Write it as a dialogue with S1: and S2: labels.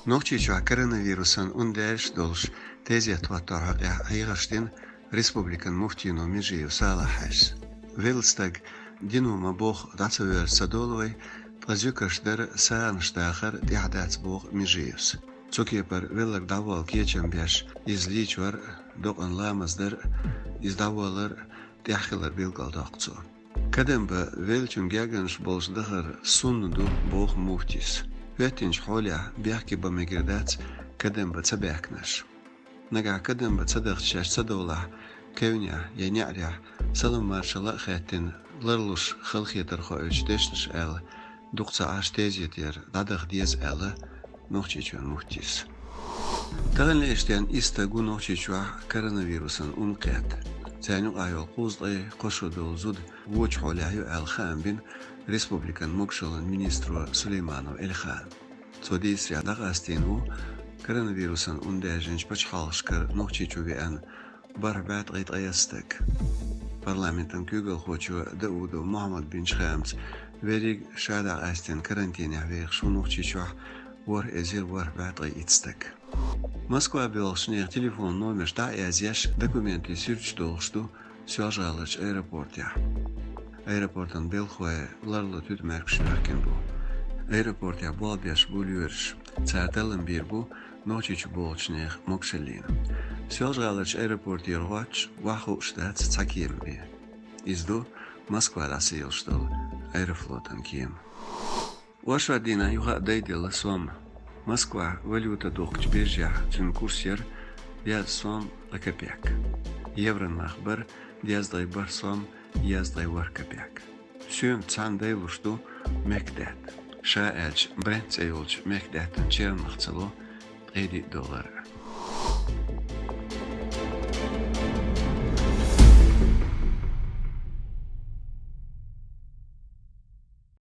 S1: Nokčičua koronavirusan undēš dolš teziet vator aigaštin Respublikan muftinu Mijiju Salahash. Vilstag dinuma boh datsaver sadolovai tazukashder saanshtakhar diadats boh Mijijus. Цукипер веллак давал кечем беш изличвар доqan lamazder издавалар тяхилар билгалдaqçu. Kadem be velçün gegenş bolsdahar sundu boh muftis. Vetinç holya bihki ba megirdat kadem be tsabaknash. Naga kadem be tsadaqchash tsadola kevnya yanyarya salam marşala khatin larlush khalkhiyatır khoychdeshnish el duqsa ashtezyetir dadaq diez el noqchichun muftis. Tağınleşten istagu noqchichua koronavirusun unqat. Tani ayol quzday qoşudul zud voç holayu al-Khan bin Respublikan Mokşolun Ministru Süleymanov El-Khan. Sodisya dağastinu koronavirusun undajınç paçhalşkar noqchichu an barbat qit ayastak. Parlamentin kügel xoçu Daudu Muhammad bin Shams verig şada astin karantina ve şu noqchichu war ezir war batqi itstak. Moskva belşnir telefon nomer da yazyaş dokumenti sürçdolştu söjalıç aeroportya. Aeroportun belxoya larla tütmerkşverken bu. Aeroportya bolbeş buluyurş. Çartalın bir bu noçiç bolçnir mokşelin. Söjalıç aeroportya roç vahu ştat çakirbi. İzdu Moskva rasıyılştıl aeroflotun kim. Вашвадина юга дейдела сом. Москва валюта дохч биржа цун курсер яз сом копяк. Еврон махбар яздай бар сом яздай вар копяк. Сüm цандай лушту мекдат. Ша элч брент эйолч мекдатын чермахцало $50.